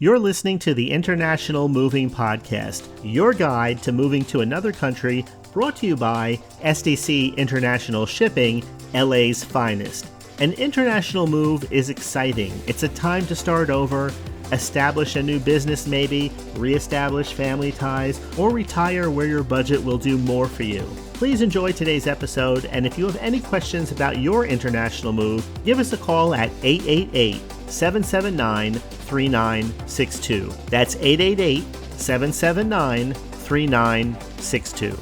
You're listening to the International Moving Podcast, your guide to moving to another country, brought to you by SDC International Shipping, LA's finest. An international move is exciting. It's a time to start over, establish a new business maybe, reestablish family ties, or retire where your budget will do more for you. Please enjoy today's episode, and if you have any questions about your international move, give us a call at 888-779-3962. That's 888-779-3962.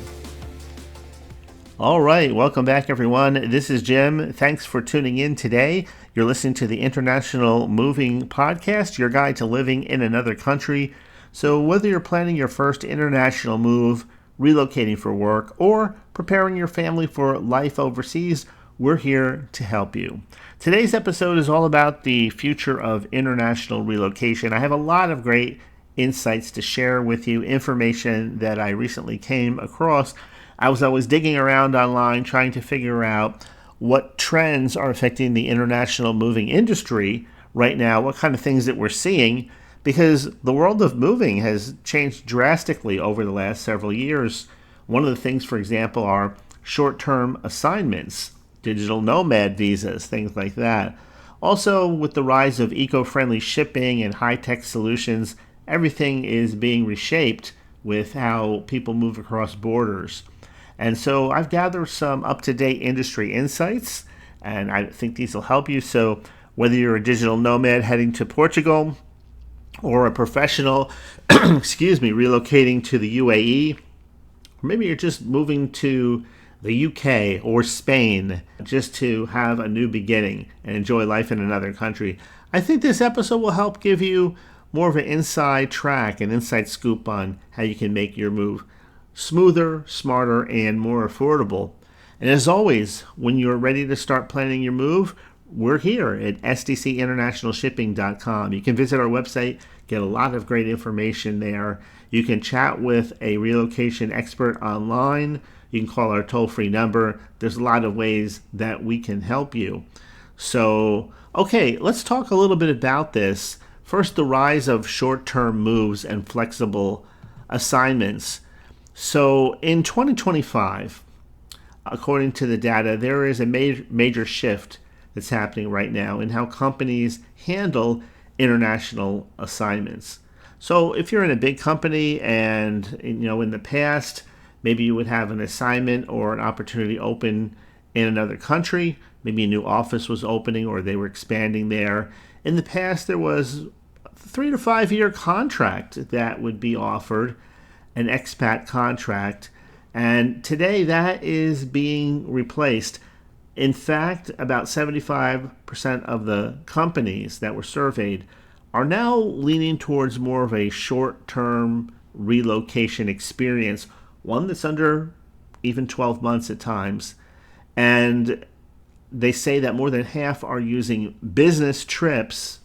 All right, welcome back, everyone. This is Jim. Thanks for tuning in today. You're listening to the International Moving Podcast, your guide to living in another country. So whether you're planning your first international move, relocating for work, or preparing your family for life overseas, we're here to help you. Today's episode is all about the future of international relocation. I have a lot of great insights to share with you, information that I recently came across. I was always digging around online trying to figure out what trends are affecting the international moving industry right now, what kind of things that we're seeing, because the world of moving has changed drastically over the last several years. One of the things, for example, are short-term assignments, digital nomad visas, things like that. Also, with the rise of eco-friendly shipping and high-tech solutions, everything is being reshaped with how people move across borders. And so I've gathered some up-to-date industry insights, and I think these will help you. So whether you're a digital nomad heading to Portugal, or a professional, relocating to the UAE, or maybe you're just moving to the UK or Spain just to have a new beginning and enjoy life in another country, I think this episode will help give you more of an inside track, an inside scoop on how you can make your move smoother, smarter, and more affordable. And as always, when you're ready to start planning your move, we're here at SDCInternationalShipping.com. You can visit our website, get a lot of great information there. You can chat with a relocation expert online. You can call our toll-free number. There's a lot of ways that we can help you. So, okay, let's talk a little bit about this. First, the rise of short-term moves and flexible assignments. So, in 2025, according to the data, there is a major shift that's happening right now in how companies handle international assignments. So if you're in a big company and in the past, maybe you would have an assignment or an opportunity open in another country, maybe a new office was opening or they were expanding there. In the past, there was a 3 to 5 year contract that would be offered, an expat contract, and today that is being replaced. In fact, about 75% of the companies that were surveyed are now leaning towards more of a short-term relocation experience, one that's under even 12 months at times. And they say that more than half are using business trips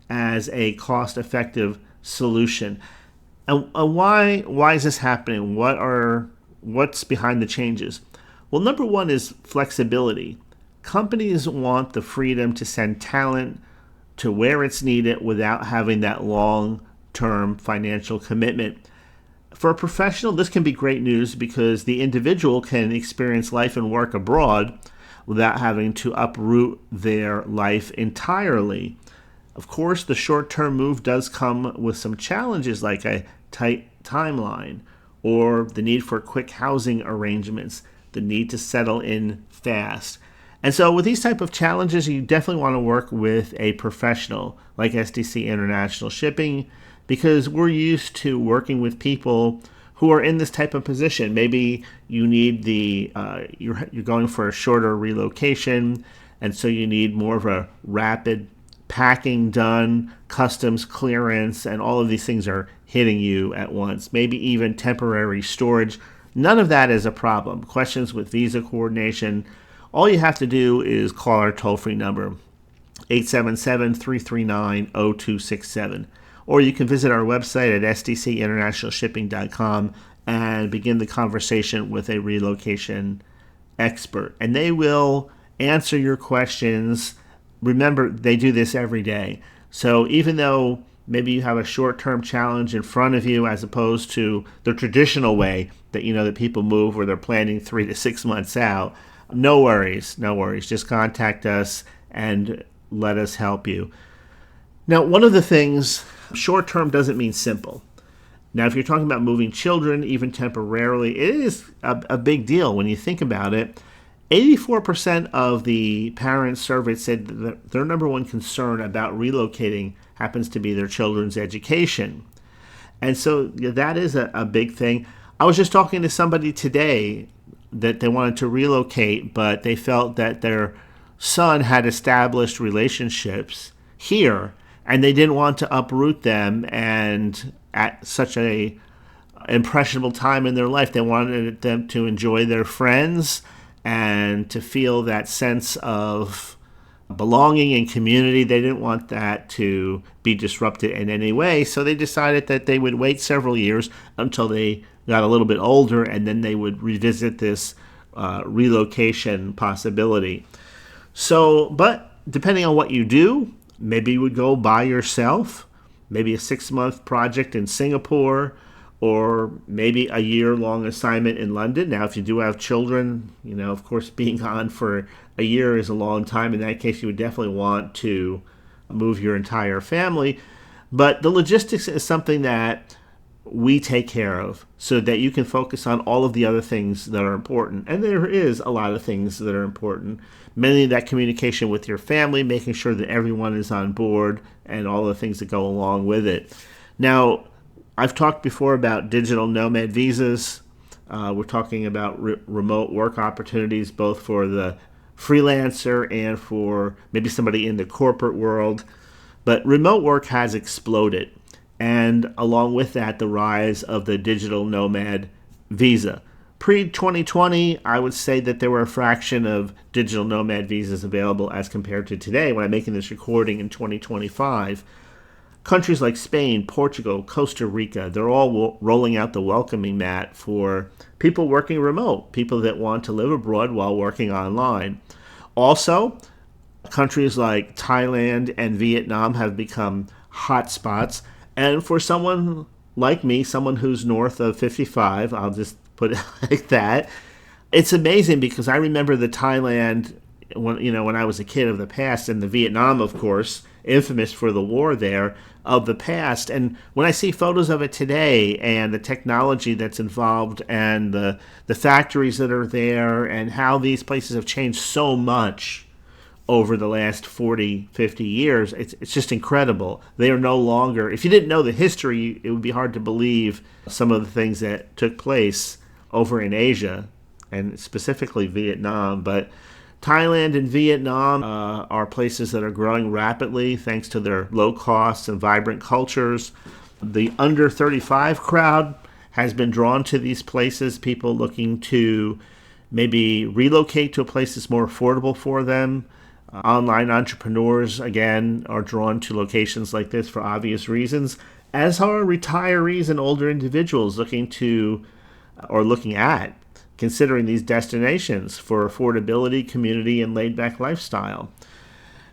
as a cost-effective solution. And why is this happening? What's behind the changes? Well, number one is flexibility. Companies want the freedom to send talent to where it's needed without having that long-term financial commitment. For a professional, this can be great news because the individual can experience life and work abroad without having to uproot their life entirely. Of course, the short-term move does come with some challenges like a tight timeline or the need for quick housing arrangements, the need to settle in fast. And so with these type of challenges, you definitely want to work with a professional like SDC International Shipping because we're used to working with people who are in this type of position. Maybe you need you're going for a shorter relocation, and so you need more of a rapid packing done, customs clearance, and all of these things are hitting you at once. Maybe even temporary storage. None of that is a problem. Questions with visa coordination, all you have to do is call our toll-free number, 877-339-0267. Or you can visit our website at SDCInternationalShipping.com and begin the conversation with a relocation expert. And they will answer your questions. Remember, they do this every day. So even though maybe you have a short-term challenge in front of you as opposed to the traditional way that that people move where they're planning 3 to 6 months out. No worries, no worries. Just contact us and let us help you. Now, one of the things, short-term doesn't mean simple. Now, if you're talking about moving children, even temporarily, it is a big deal when you think about it. 84% of the parents surveyed said that their number one concern about relocating happens to be their children's education. And so that is a big thing. I was just talking to somebody today that they wanted to relocate, but they felt that their son had established relationships here, and they didn't want to uproot them, and at such a impressionable time in their life, they wanted them to enjoy their friends and to feel that sense of belonging and community. They didn't want that to be disrupted in any way, so they decided that they would wait several years until they got a little bit older, and then they would revisit this relocation possibility. So, but depending on what you do, maybe you would go by yourself, maybe a 6-month project in Singapore, or maybe a year-long assignment in London. Now, if you do have children, of course, being gone for a year is a long time. In that case, you would definitely want to move your entire family. But the logistics is something that we take care of so that you can focus on all of the other things that are important. And there is a lot of things that are important. Mainly that communication with your family, making sure that everyone is on board, and all the things that go along with it. Now, I've talked before about digital nomad visas. We're talking about remote work opportunities, both for the freelancer and for maybe somebody in the corporate world. But remote work has exploded. And along with that, the rise of the digital nomad visa. Pre-2020, I would say that there were a fraction of digital nomad visas available as compared to today when I'm making this recording in 2025. Countries like Spain, Portugal, Costa Rica, they're all rolling out the welcoming mat for people working remote, people that want to live abroad while working online. Also, countries like Thailand and Vietnam have become hotspots. And for someone like me, someone who's north of 55, I'll just put it like that, it's amazing because I remember the Thailand when I was a kid of the past, and the Vietnam, of course, infamous for the war there, of the past. And when I see photos of it today and the technology that's involved and the factories that are there and how these places have changed so much over the last 40, 50 years, it's just incredible. They are no longer, if you didn't know the history, it would be hard to believe some of the things that took place over in Asia, and specifically Vietnam. But Thailand and Vietnam are places that are growing rapidly thanks to their low costs and vibrant cultures. The under 35 crowd has been drawn to these places, people looking to maybe relocate to a place that's more affordable for them. Online entrepreneurs, again, are drawn to locations like this for obvious reasons, as are retirees and older individuals looking at considering these destinations for affordability, community, and laid-back lifestyle.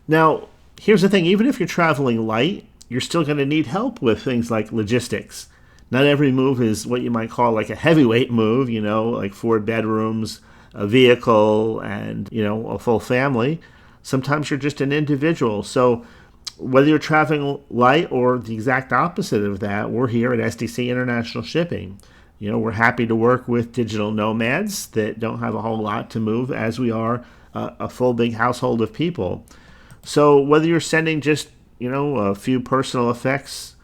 Now, here's the thing. Even if you're traveling light, you're still going to need help with things like logistics. Not every move is what you might call like a heavyweight move, like 4 bedrooms, a vehicle, and, a full family. Sometimes you're just an individual. So whether you're traveling light or the exact opposite of that, we're here at SDC International Shipping. We're happy to work with digital nomads that don't have a whole lot to move, as we are a full big household of people. So whether you're sending just, a few personal effects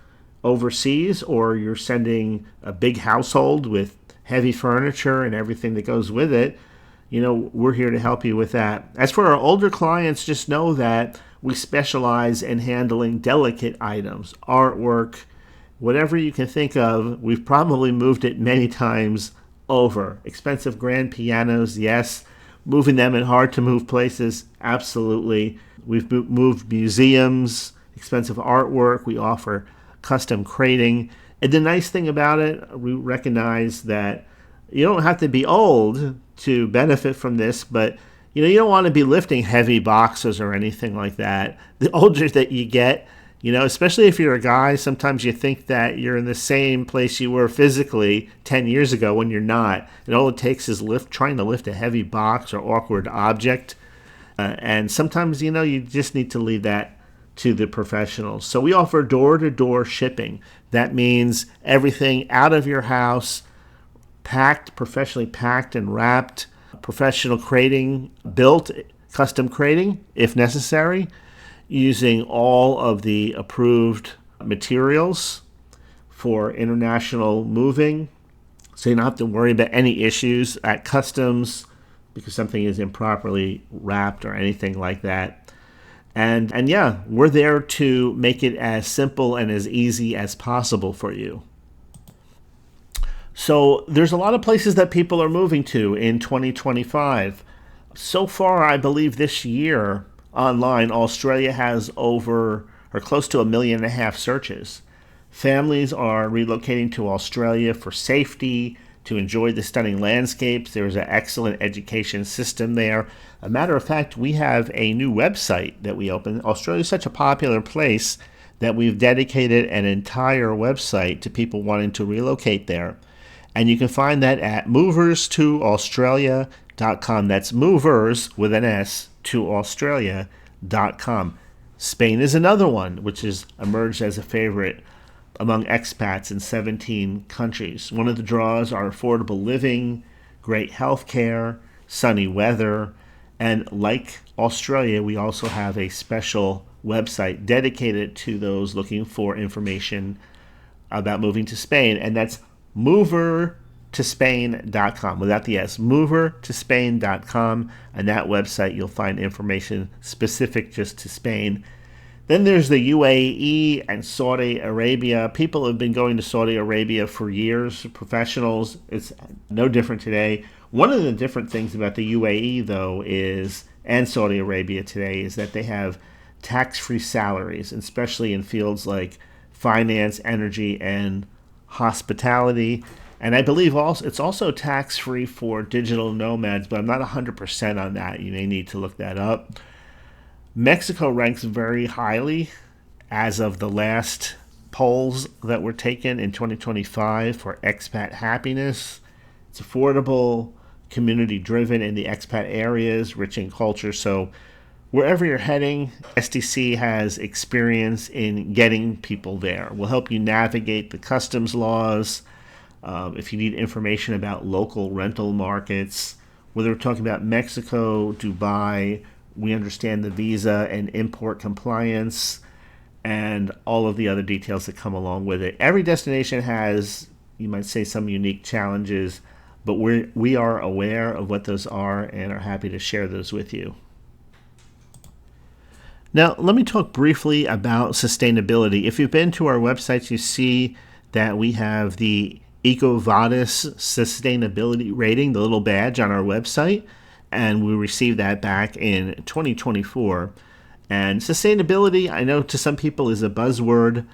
overseas, or you're sending a big household with heavy furniture and everything that goes with it, we're here to help you with that. As for our older clients, just know that we specialize in handling delicate items, artwork, whatever you can think of. We've probably moved it many times over. Expensive grand pianos, yes. Moving them in hard-to-move places, absolutely. We've moved museums, expensive artwork. We offer custom crating. And the nice thing about it, we recognize that you don't have to be old to benefit from this, but you don't want to be lifting heavy boxes or anything like that. The older that you get, Especially if you're a guy, sometimes you think that you're in the same place you were physically 10 years ago when you're not. And all it takes is trying to lift a heavy box or awkward object. And sometimes, you just need to leave that to the professionals. So we offer door-to-door shipping. That means everything out of your house, professionally packed and wrapped, professional crating, built, custom crating if necessary, using all of the approved materials for international moving. So you don't have to worry about any issues at customs because something is improperly wrapped or anything like that. And yeah, we're there to make it as simple and as easy as possible for you. So there's a lot of places that people are moving to in 2025. So far, I believe this year online, Australia has over or close to 1.5 million searches. Families are relocating to Australia for safety, to enjoy the stunning landscapes. There's an excellent education system there. A matter of fact, we have a new website that we opened. Australia is such a popular place that we've dedicated an entire website to people wanting to relocate there. And you can find that at moverstoaustralia.com. That's movers with an S to Australia.com. Spain is another one, which has emerged as a favorite among expats in 17 countries. One of the draws are affordable living, great health care, sunny weather, and like Australia, we also have a special website dedicated to those looking for information about moving to Spain, and that's movertospain.com, without the S, movertospain.com, and that website you'll find information specific just to Spain. Then there's the UAE and Saudi Arabia. People have been going to Saudi Arabia for years, professionals. It's no different today. One of the different things about the UAE, though, and Saudi Arabia today, is that they have tax-free salaries, especially in fields like finance, energy, and hospitality. And I believe it's also tax-free for digital nomads, but I'm not 100% on that. You may need to look that up. Mexico ranks very highly as of the last polls that were taken in 2025 for expat happiness. It's affordable, community-driven in the expat areas, rich in culture. So wherever you're heading, SDC has experience in getting people there. We'll help you navigate the customs laws. If you need information about local rental markets, whether we're talking about Mexico, Dubai, we understand the visa and import compliance and all of the other details that come along with it. Every destination has, you might say, some unique challenges, but we are aware of what those are and are happy to share those with you. Now, let me talk briefly about sustainability. If you've been to our websites, you see that we have the EcoVadis sustainability rating, the little badge on our website, and we received that back in 2024. And sustainability, I know to some people is a buzzword,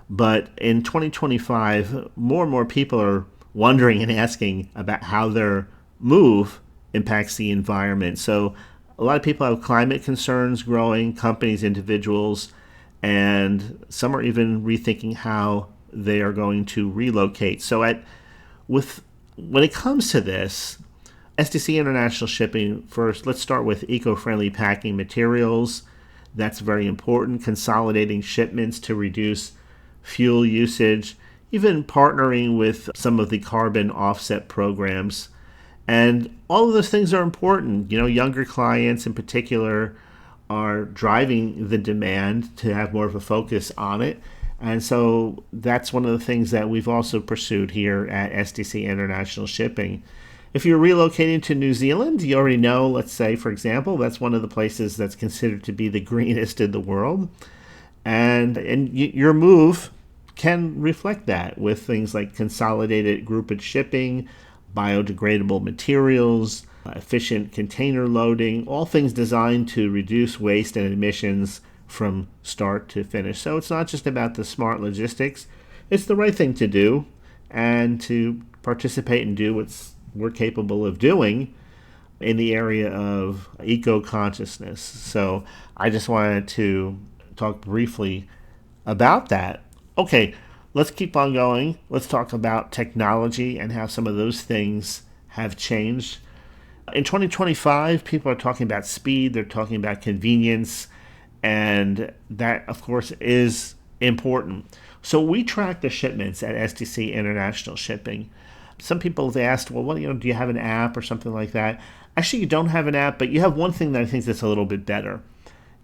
but in 2025, more and more people are wondering and asking about how their move impacts the environment. So a lot of people have climate concerns growing, companies, individuals, and some are even rethinking how they are going to relocate. So when it comes to this, SDC International Shipping, first, let's start with eco-friendly packing materials. That's very important. Consolidating shipments to reduce fuel usage, even partnering with some of the carbon offset programs. And all of those things are important. Younger clients in particular are driving the demand to have more of a focus on it. And so that's one of the things that we've also pursued here at SDC International Shipping. If you're relocating to New Zealand, you already know, let's say, for example, that's one of the places that's considered to be the greenest in the world. And your move can reflect that with things like consolidated groupage shipping, biodegradable materials, efficient container loading, all things designed to reduce waste and emissions from start to finish. So it's not just about the smart logistics. It's the right thing to do and to participate and do what we're capable of doing in the area of eco-consciousness. So I just wanted to talk briefly about that. Okay, let's keep on going. Let's talk about technology and how some of those things have changed. In 2025, people are talking about speed, they're talking about convenience, and that, of course, is important. So we track the shipments at SDC International Shipping. Some people have asked, well, do you have an app or something like that? Actually, you don't have an app, but you have one thing that I think that's a little bit better,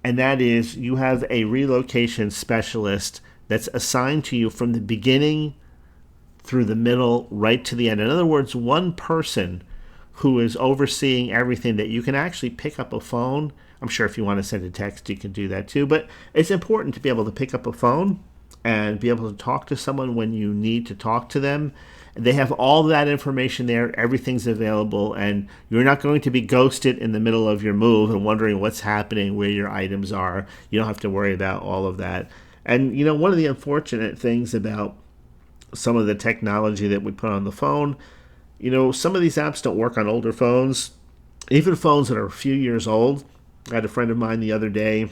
and that is you have a relocation specialist that's assigned to you from the beginning through the middle, right to the end. In other words, one person who is overseeing everything that you can actually pick up a phone. I'm sure if you want to send a text, you can do that too. But it's important to be able to pick up a phone and be able to talk to someone when you need to talk to them. They have all that information there. Everything's available, and you're not going to be ghosted in the middle of your move and wondering what's happening, where your items are. You don't have to worry about all of that. And one of the unfortunate things about some of the technology that we put on the phone, some of these apps don't work on older phones, even phones that are a few years old. I had a friend of mine the other day.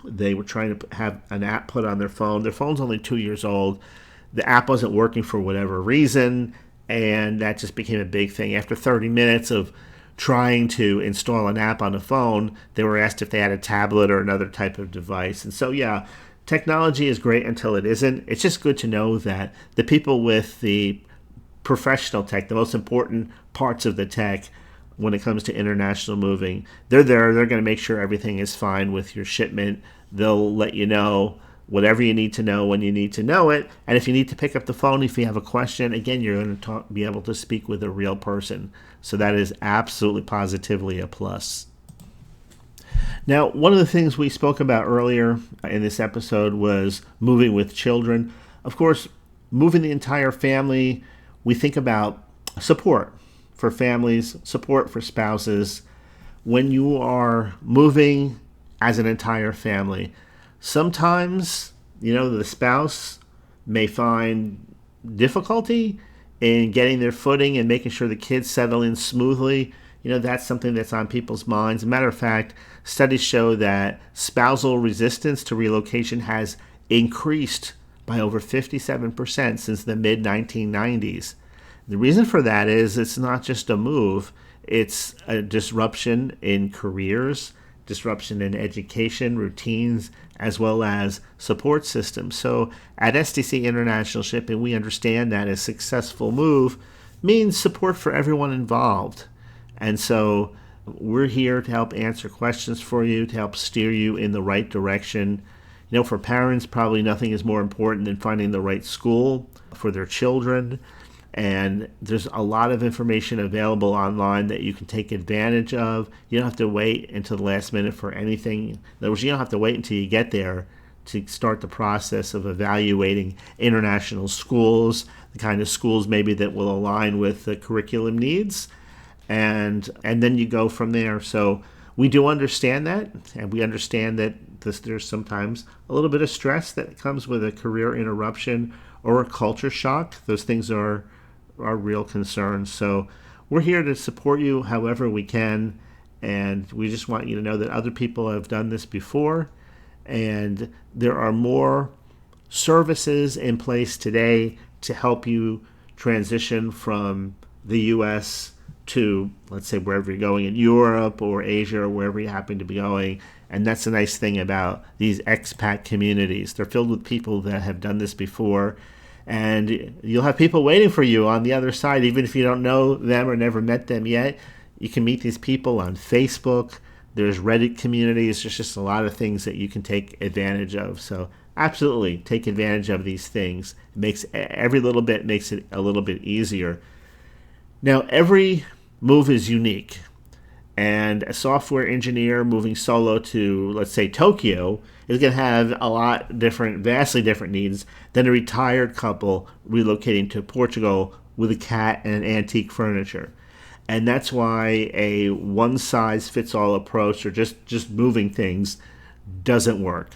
They were trying to have an app put on their phone. Their phone's only 2 years old. The app wasn't working for whatever reason, and that just became a big thing. After 30 minutes of trying to install an app on a phone, they were asked if they had a tablet or another type of device. And so, yeah, technology is great until it isn't. It's just good to know that the people with the professional tech, the most important parts of the tech when it comes to international moving, they're there. They're going to make sure everything is fine with your shipment. They'll let you know whatever you need to know when you need to know it. And if you need to pick up the phone, if you have a question, again, you're going to be able to speak with a real person. So that is absolutely positively a plus. Now, one of the things we spoke about earlier in this episode was moving with children. Of course, moving the entire family, we think about support for families, support for spouses. When you are moving as an entire family, sometimes, the spouse may find difficulty in getting their footing and making sure the kids settle in smoothly. That's something that's on people's minds. As a matter of fact, studies show that spousal resistance to relocation has increased by over 57% since the mid-1990s. The reason for that is it's not just a move, it's a disruption in careers, disruption in education, routines, as well as support systems. So at SDC International Shipping, we understand that a successful move means support for everyone involved. And so we're here to help answer questions for you, to help steer you in the right direction. For parents, probably nothing is more important than finding the right school for their children. And there's a lot of information available online that you can take advantage of. You don't have to wait until the last minute for anything. In other words, you don't have to wait until you get there to start the process of evaluating international schools, the kind of schools maybe that will align with the curriculum needs, and then you go from there. So we do understand that, and we understand that there's sometimes a little bit of stress that comes with a career interruption or a culture shock. Those things are real concerns. So we're here to support you however we can, and we just want you to know that other people have done this before, and there are more services in place today to help you transition from the U.S. to, let's say, wherever you're going in Europe or Asia or wherever you happen to be going. And that's the nice thing about these expat communities. They're filled with people that have done this before, and you'll have people waiting for you on the other side. Even if you don't know them or never met them yet, you can meet these people on Facebook. There's Reddit communities. There's just a lot of things that you can take advantage of. So absolutely take advantage of these things. It makes every little bit makes it a little bit easier. Now, every move is unique, and a software engineer moving solo to, let's say, Tokyo is going to have a lot different, vastly different needs than a retired couple relocating to Portugal with a cat and antique furniture. And that's why a one-size-fits-all approach or just moving things doesn't work.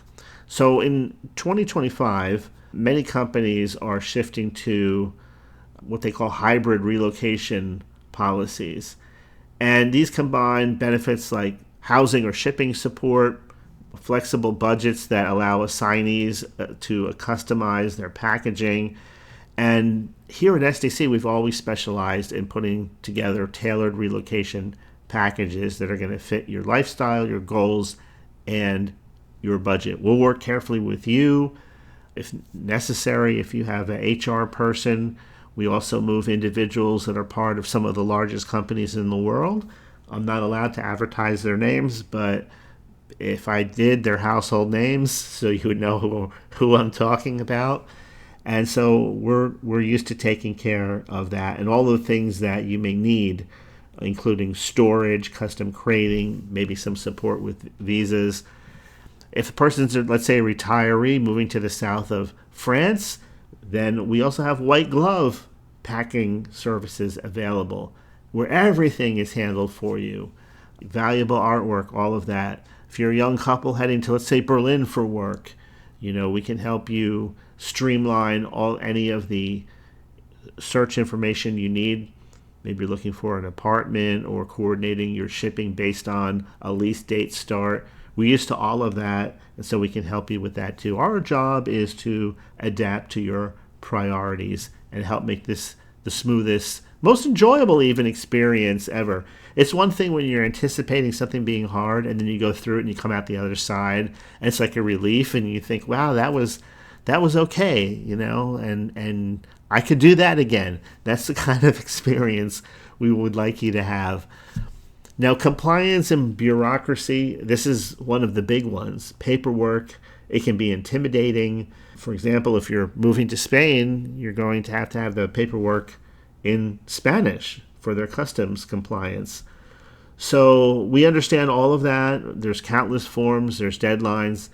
So in 2025, many companies are shifting to what they call hybrid relocation policies. And these combine benefits like housing or shipping support, flexible budgets that allow assignees to customize their packaging. And here at SDC, we've always specialized in putting together tailored relocation packages that are going to fit your lifestyle, your goals, and your budget. We'll work carefully with you. If necessary, if you have an HR person, we also move individuals that are part of some of the largest companies in the world. I'm not allowed to advertise their names, but if I did, they're household names, so you would know who I'm talking about. And so we're used to taking care of that and all the things that you may need, including storage, custom crating, maybe some support with visas. If a person's, let's say, a retiree moving to the south of France, then we also have white glove packing services available where everything is handled for you. Valuable artwork, all of that. If you're a young couple heading to, let's say, Berlin for work, we can help you streamline any of the search information you need. Maybe you're looking for an apartment or coordinating your shipping based on a lease date start. We're used to all of that, and so we can help you with that too. Our job is to adapt to your priorities and help make this the smoothest, most enjoyable even experience ever. It's one thing when you're anticipating something being hard and then you go through it and you come out the other side and it's like a relief and you think, wow, that was okay, and I could do that again. That's the kind of experience we would like you to have. Now, compliance and bureaucracy, this is one of the big ones. Paperwork, it can be intimidating. For example, if you're moving to Spain, you're going to have the paperwork in Spanish for their customs compliance. So we understand all of that. There's countless forms, there's deadlines.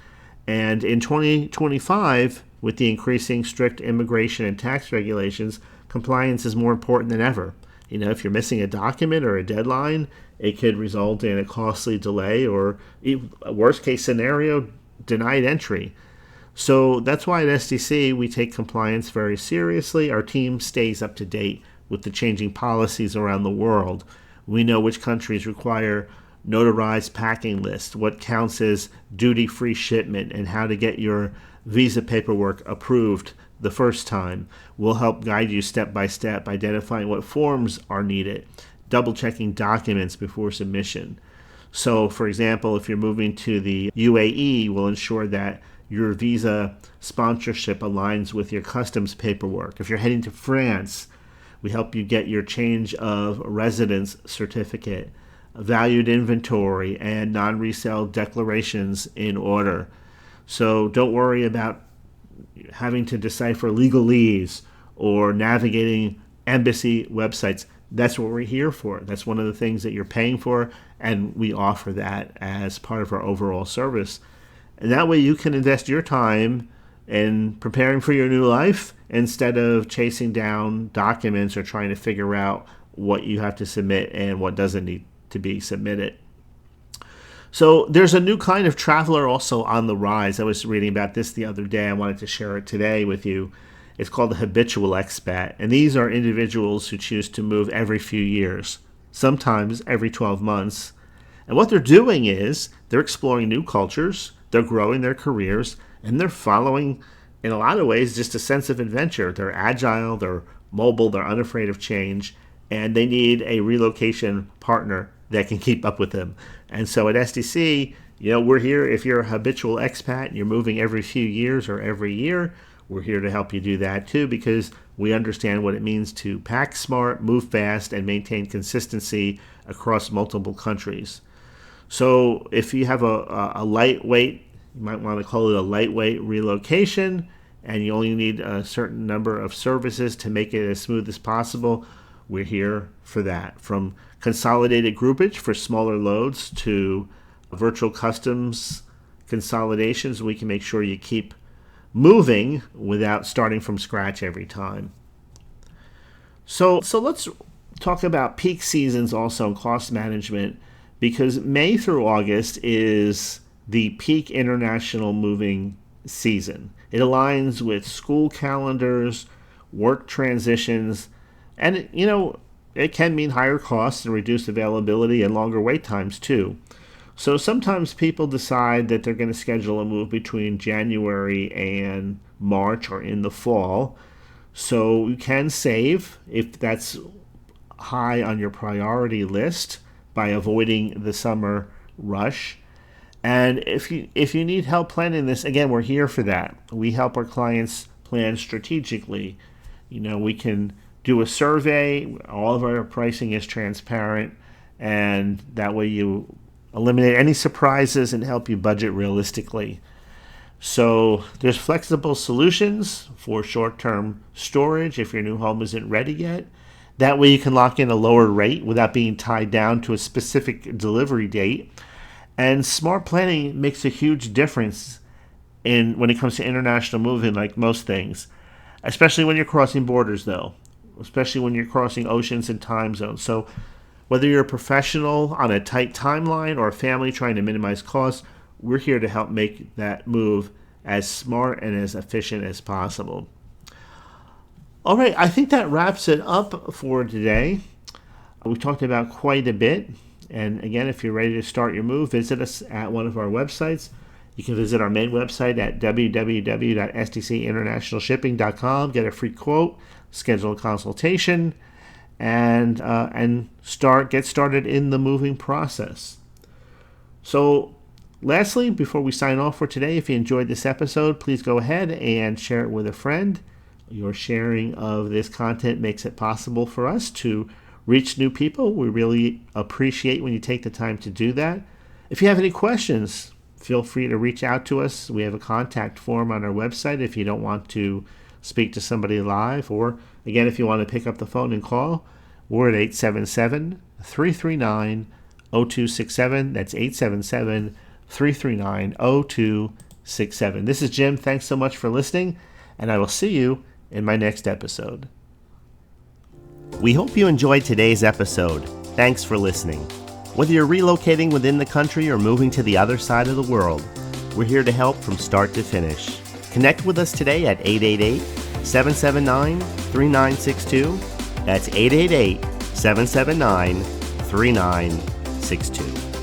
And in 2025, with the increasing strict immigration and tax regulations, compliance is more important than ever. If you're missing a document or a deadline, it could result in a costly delay or, a worst case scenario, denied entry. So that's why at SDC we take compliance very seriously. Our team stays up to date with the changing policies around the world. We know which countries require notarized packing lists, what counts as duty-free shipment, and how to get your visa paperwork approved the first time. We'll help guide you step by step, identifying what forms are needed, double-checking documents before submission. So, for example, if you're moving to the UAE, we'll ensure that your visa sponsorship aligns with your customs paperwork. If you're heading to France, we help you get your change of residence certificate, valued inventory, and non-resale declarations in order. So don't worry about having to decipher legalese or navigating embassy websites. That's what we're here for. That's one of the things that you're paying for, and we offer that as part of our overall service. And that way you can invest your time in preparing for your new life instead of chasing down documents or trying to figure out what you have to submit and what doesn't need to be submitted. So there's a new kind of traveler also on the rise. I was reading about this the other day. I wanted to share it today with you. It's called the habitual expat. And these are individuals who choose to move every few years, sometimes every 12 months. And what they're doing is they're exploring new cultures, they're growing their careers, and they're following, in a lot of ways, just a sense of adventure. They're agile, they're mobile, they're unafraid of change, and they need a relocation partner that can keep up with them. And so at SDC, we're here. If you're a habitual expat and you're moving every few years or every year, we're here to help you do that too, because we understand what it means to pack smart, move fast, and maintain consistency across multiple countries. So if you have a lightweight, you might want to call it a lightweight relocation, and you only need a certain number of services to make it as smooth as possible, we're here for that. From consolidated groupage for smaller loads to virtual customs consolidations, we can make sure you keep moving without starting from scratch every time. So let's talk about peak seasons also and cost management, because May through August is the peak international moving season. It aligns with school calendars, work transitions, and it can mean higher costs and reduced availability and longer wait times too. So sometimes people decide that they're going to schedule a move between January and March or in the fall. So you can save if that's high on your priority list by avoiding the summer rush. And if you need help planning this, again, we're here for that. We help our clients plan strategically. We can do a survey. All of our pricing is transparent, and that way you eliminate any surprises and help you budget realistically. So there's flexible solutions for short-term storage if your new home isn't ready yet. That way you can lock in a lower rate without being tied down to a specific delivery date. And smart planning makes a huge difference when it comes to international moving, like most things, especially when you're crossing borders, though, especially when you're crossing oceans and time zones. So whether you're a professional on a tight timeline or a family trying to minimize costs, we're here to help make that move as smart and as efficient as possible. All right, I think that wraps it up for today. We talked about quite a bit. And again, if you're ready to start your move, visit us at one of our websites. You can visit our main website at www.sdcinternationalshipping.com, get a free quote, schedule a consultation, and get started in the moving process. So lastly, before we sign off for today, if you enjoyed this episode, please go ahead and share it with a friend. Your sharing of this content makes it possible for us to reach new people. We really appreciate when you take the time to do that. If you have any questions, feel free to reach out to us. We have a contact form on our website if you don't want to speak to somebody live, or again, if you want to pick up the phone and call, we're at 877-339-0267. That's 877-339-0267. This is Jim. Thanks so much for listening, and I will see you in my next episode. We hope you enjoyed today's episode. Thanks for listening. Whether you're relocating within the country or moving to the other side of the world, we're here to help from start to finish. Connect with us today at 888-779-3962. That's 888-779-3962.